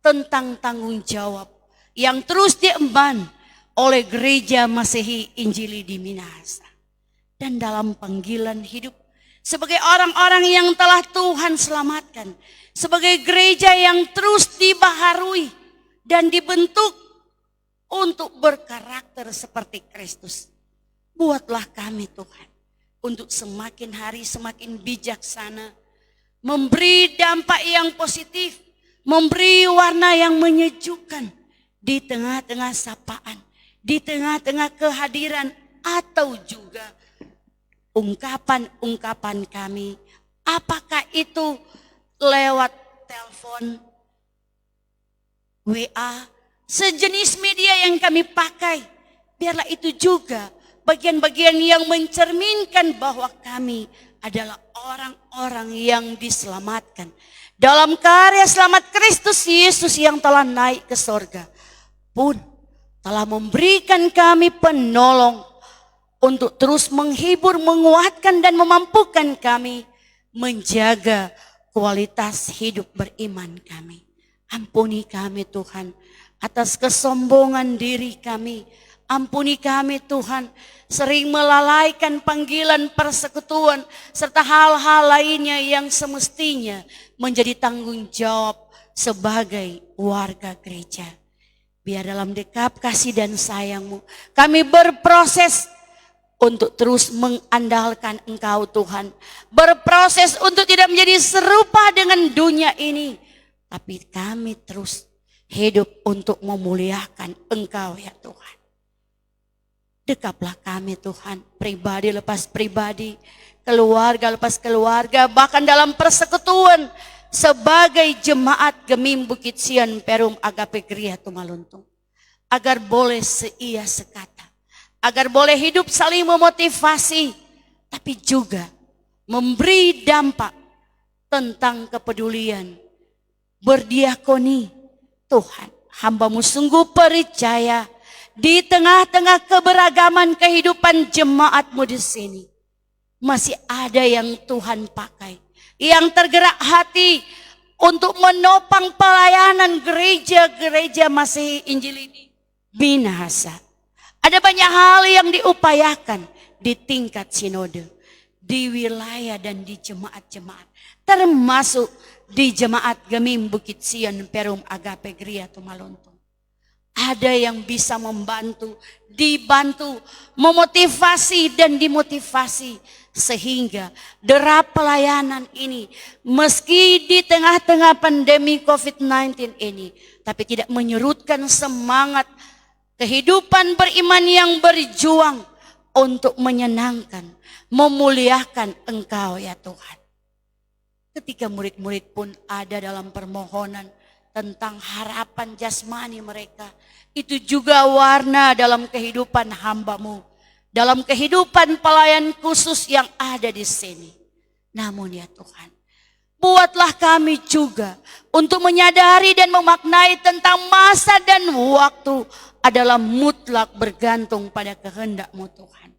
tentang tanggung jawab yang terus diemban oleh gereja Masehi Injili di Minahasa. Dan dalam panggilan hidup sebagai orang-orang yang telah Tuhan selamatkan, sebagai gereja yang terus dibaharui dan dibentuk untuk berkarakter seperti Kristus. Buatlah kami Tuhan untuk semakin hari semakin bijaksana, memberi dampak yang positif, memberi warna yang menyejukkan di tengah-tengah sapaan, di tengah-tengah kehadiran atau juga ungkapan-ungkapan kami. Apakah itu lewat telepon, WA, sejenis media yang kami pakai. Biarlah itu juga bagian-bagian yang mencerminkan bahwa kami adalah orang-orang yang diselamatkan dalam karya selamat Kristus Yesus yang telah naik ke sorga, pun telah memberikan kami penolong untuk terus menghibur, menguatkan dan memampukan kami menjaga kualitas hidup beriman kami. Ampuni kami Tuhan atas kesombongan diri kami. Ampuni kami Tuhan sering melalaikan panggilan persekutuan serta hal-hal lainnya yang semestinya menjadi tanggung jawab sebagai warga gereja. Biar dalam dekap kasih dan sayang-Mu kami berproses untuk terus mengandalkan Engkau Tuhan. Berproses untuk tidak menjadi serupa dengan dunia ini. Tapi kami terus hidup untuk memuliakan Engkau ya Tuhan. Dekaplah kami Tuhan, pribadi lepas pribadi, keluarga lepas keluarga, bahkan dalam persekutuan sebagai jemaat Gemim Bukit Sion Perum Agape Gereja Tumaluntung. Agar boleh seia sekata, agar boleh hidup saling memotivasi, tapi juga memberi dampak tentang kepedulian, berdiakoni. Tuhan, hamba-Mu sungguh percaya di tengah-tengah keberagaman kehidupan jemaat-Mu di sini, masih ada yang Tuhan pakai, yang tergerak hati untuk menopang pelayanan gereja-gereja Masihi Injil ini. Minahasa. Ada banyak hal yang diupayakan di tingkat sinode, di wilayah dan di jemaat-jemaat, termasuk di jemaat Gemim Bukit Sion Perum Agape Gereja Tumaluntung. Ada yang bisa membantu, dibantu, memotivasi dan dimotivasi sehingga derap pelayanan ini meski di tengah-tengah pandemi COVID-19 ini, tapi tidak menyurutkan semangat kehidupan beriman yang berjuang untuk menyenangkan, memuliakan Engkau ya Tuhan. Ketika murid-murid pun ada dalam permohonan tentang harapan jasmani mereka, itu juga warna dalam kehidupan hamba-Mu, dalam kehidupan pelayan khusus yang ada di sini. Namun ya Tuhan, buatlah kami juga untuk menyadari dan memaknai tentang masa dan waktu adalah mutlak bergantung pada kehendak-Mu Tuhan.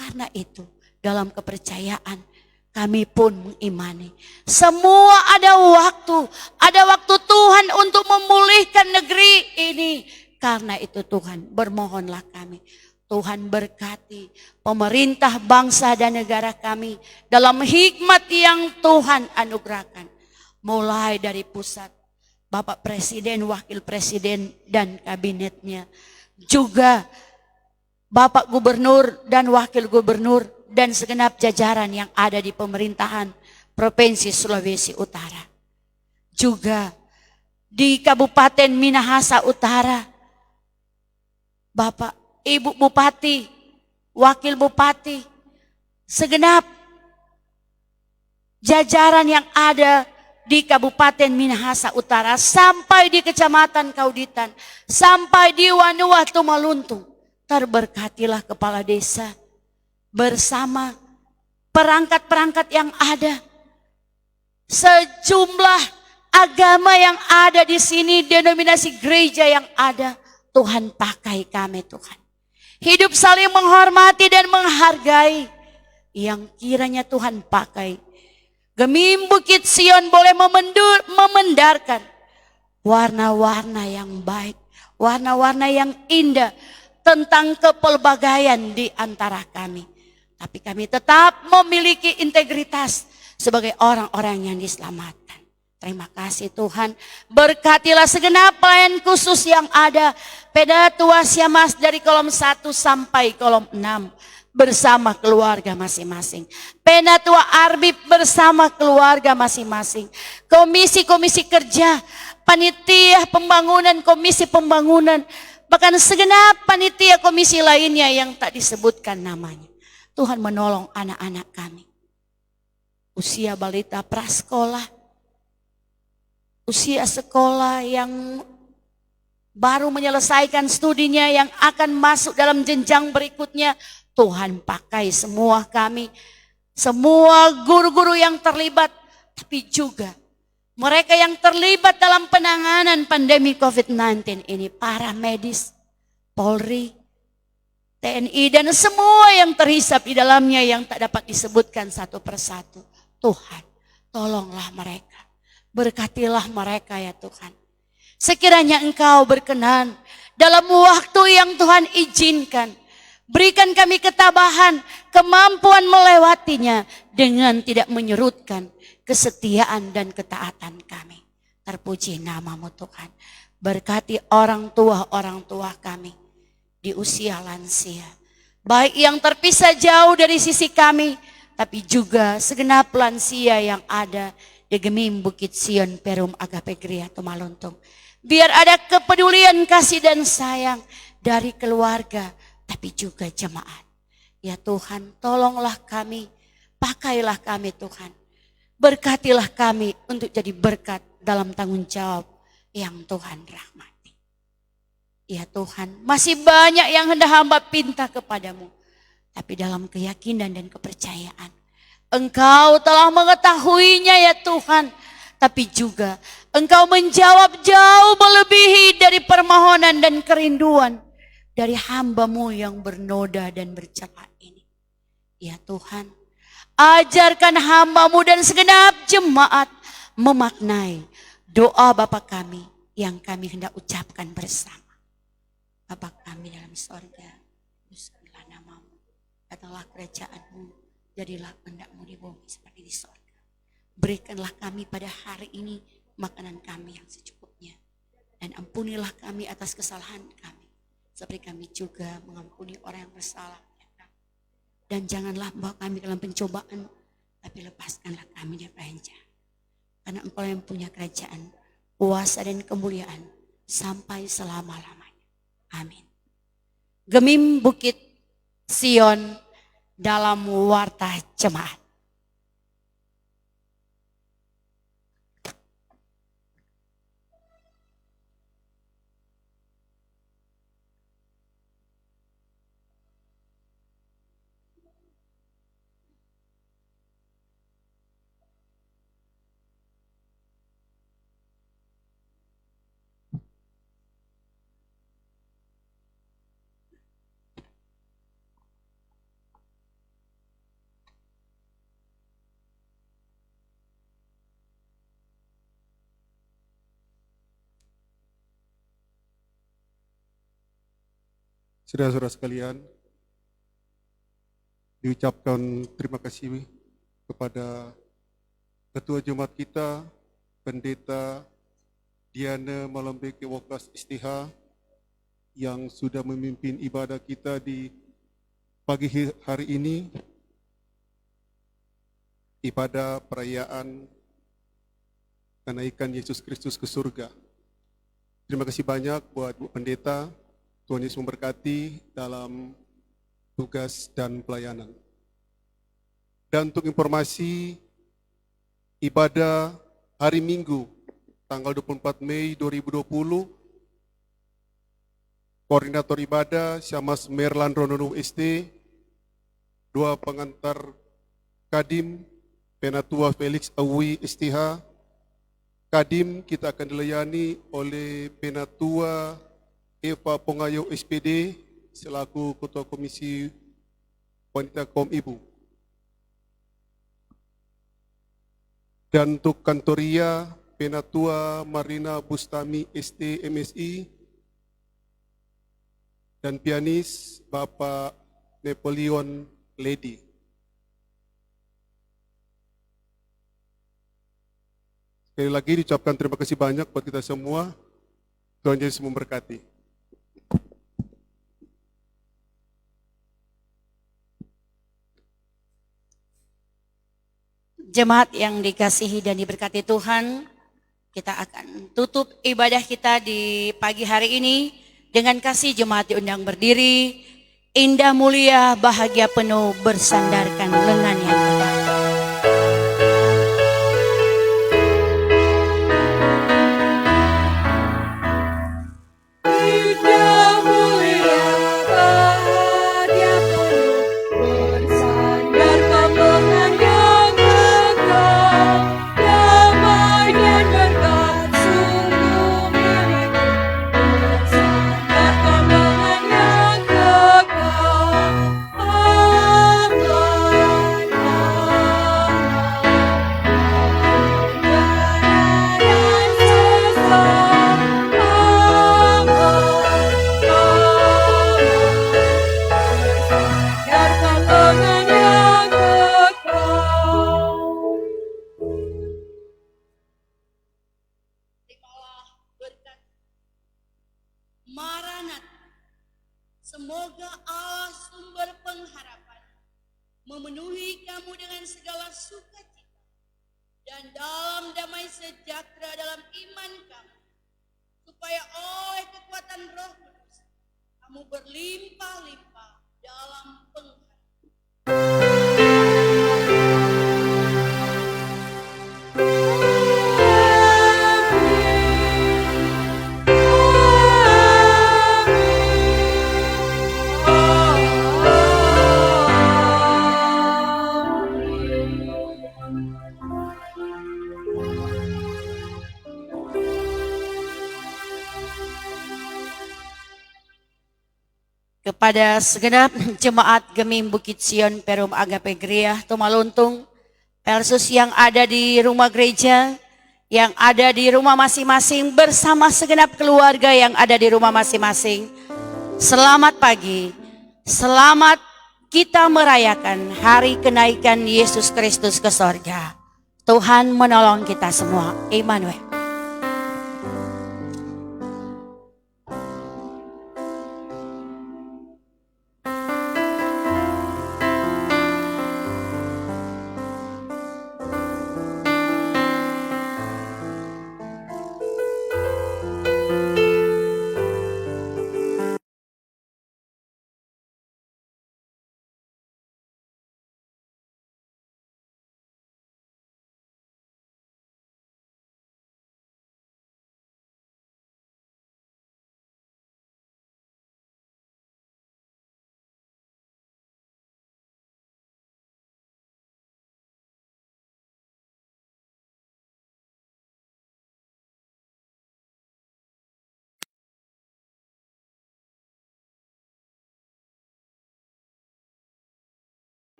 Karena itu dalam kepercayaan kami pun mengimani semua ada waktu Tuhan untuk memulihkan negeri ini. Karena itu Tuhan, bermohonlah kami, Tuhan berkati pemerintah bangsa dan negara kami dalam hikmat yang Tuhan anugerahkan. Mulai dari pusat, Bapak Presiden, Wakil Presiden dan kabinetnya, juga Bapak Gubernur dan Wakil Gubernur dan segenap jajaran yang ada di pemerintahan Provinsi Sulawesi Utara. Juga di Kabupaten Minahasa Utara, Bapak, Ibu Bupati, Wakil Bupati, segenap jajaran yang ada di Kabupaten Minahasa Utara sampai di Kecamatan Kauditan, sampai di Wanua Tumaluntung. Terberkatilah kepala desa bersama perangkat-perangkat yang ada, sejumlah agama yang ada di sini, denominasi gereja yang ada. Tuhan pakai kami Tuhan. Hidup saling menghormati dan menghargai yang kiranya Tuhan pakai. Gemim Bukit Sion boleh memendarkan warna-warna yang baik, warna-warna yang indah tentang kepelbagaian di antara kami. Tapi kami tetap memiliki integritas sebagai orang-orang yang diselamatkan. Terima kasih Tuhan. Berkatilah segenap pelayan khusus yang ada. Peda Tua Siamas dari kolom 1 sampai kolom 6 bersama keluarga masing-masing. Peda Tua Arbib bersama keluarga masing-masing. Komisi-komisi kerja, panitia pembangunan, komisi pembangunan, bahkan segenap panitia komisi lainnya yang tak disebutkan namanya. Tuhan menolong anak-anak kami. Usia balita prasekolah, usia sekolah yang baru menyelesaikan studinya, yang akan masuk dalam jenjang berikutnya. Tuhan pakai semua kami, semua guru-guru yang terlibat, tapi juga mereka yang terlibat dalam penanganan pandemi COVID-19 ini, para medis, Polri, TNI, dan semua yang terhisap di dalamnya yang tak dapat disebutkan satu persatu. Tuhan, tolonglah mereka. Berkatilah mereka ya Tuhan. Sekiranya Engkau berkenan dalam waktu yang Tuhan izinkan, berikan kami ketabahan, kemampuan melewatinya dengan tidak menyurutkan kesetiaan dan ketaatan kami. Terpuji nama-Mu Tuhan. Berkati orang tua kami di usia lansia, baik yang terpisah jauh dari sisi kami, tapi juga segenap lansia yang ada di Gemim Bukit Sion Perum Agape Gereja Tumaluntung. Biar ada kepedulian, kasih dan sayang dari keluarga, tapi juga jemaat. Ya Tuhan, tolonglah kami, pakailah kami Tuhan. Berkatilah kami untuk jadi berkat dalam tanggung jawab yang Tuhan rahmati. Ya Tuhan, masih banyak yang hendak hamba pinta kepadamu. Tapi dalam keyakinan dan kepercayaan, Engkau telah mengetahuinya ya Tuhan. Tapi juga Engkau menjawab jauh melebihi dari permohonan dan kerinduan dari hamba-Mu yang bernoda dan bercela ini. Ya Tuhan, ajarkan hamba-Mu dan segenap jemaat memaknai doa Bapa kami yang kami hendak ucapkan bersama. Bapa kami dalam sorga, kuduskanlah nama-Mu, datanglah kerajaan-Mu, jadilah kehendak-Mu di bumi seperti di sorga. Berikanlah kami pada hari ini makanan kami yang secukupnya, dan ampunilah kami atas kesalahan kami, seperti kami juga mengampuni orang yang bersalah. Dan janganlah bawa kami dalam pencobaan, tapi lepaskanlah kami dari yang jahat. Karena Engkau yang punya kerajaan, kuasa dan kemuliaan sampai selama-lamanya. Amin. Gemim Bukit Sion dalam warta jemaat. Saudara-saudara sekalian, diucapkan terima kasih kepada Ketua Jemaat kita, Pendeta Diana Malambeke Wokas Istiha, yang sudah memimpin ibadah kita di pagi hari ini, ibadah perayaan kenaikan Yesus Kristus ke surga. Terima kasih banyak buat Bu Pendeta. Tuhan Yesus memberkati dalam tugas dan pelayanan. Dan untuk informasi, ibadah hari Minggu, tanggal 24 Mei 2020, Koordinator Ibadah, Syamas Merlan Ronono ST, 2 pengantar Kadim, Penatua Felix Awi STH, Kadim kita akan dilayani oleh Penatua Eva Pongayo SPD selaku Ketua Komisi Wanita Kaum Ibu. Dan untuk Kantoria, Penatua Marina Bustami ST MSI, dan pianis Bapak Napoleon Lady. Sekali lagi diucapkan terima kasih banyak buat kita semua. Tuhan Yesus memberkati. Jemaat yang dikasihi dan diberkati Tuhan, kita akan tutup ibadah kita di pagi hari ini dengan kasih jemaat diundang berdiri, indah mulia bahagia penuh bersandarkan lengan yang tegak. Indah mulia bahagia penuh bersandarkan lengan yang tegak. Damai dan berkat sungguh milikmu, bersandarkan lengan yang tegak. Aman, Maranatha, semoga Allah sumber memenuhi kamu dengan segala sukacita, dan dalam damai sejahtera dalam iman kamu, supaya oleh kekuatan Roh Kudus kamu berlimpah-limpah dalam pengharapan. Kepada segenap jemaat Gemim Bukit Sion Perum Agape Gria Tumaluntung versus yang ada di rumah gereja, yang ada di rumah masing-masing bersama segenap keluarga yang ada di rumah masing-masing. Selamat pagi, selamat kita merayakan hari kenaikan Yesus Kristus ke sorga. Tuhan menolong kita semua. Immanuel.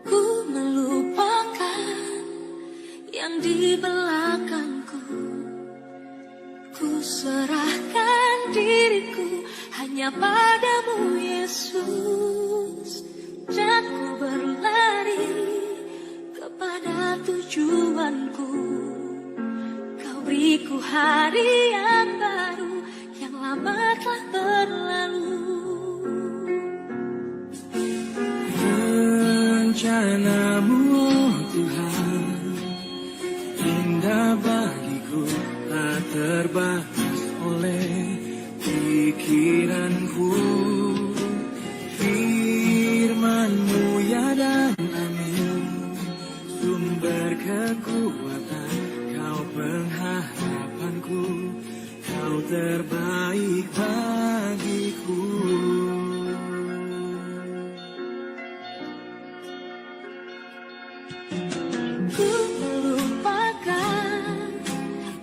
Ku melupakan yang di belakangku. Ku serahkan diriku hanya padamu Yesus, dan ku berlari kepada tujuanku. Kau beriku hari yang baru, yang lama telah berlalu. Rencanamu, oh Tuhan, indah bagiku, tak terbatas oleh pikiranku. Firman-Mu ya dan amin, sumber kekuatan, Kau pengharapanku, Kau terbaik bagiku. Ku melupakan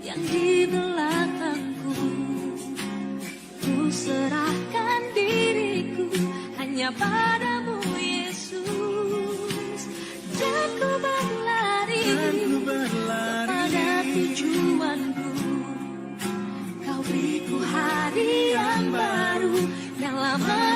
yang di belakangku. Ku serahkan diriku hanya padamu Yesus, dan ku berlari kepada tujuanku. Kau beriku hari yang baru, yang lama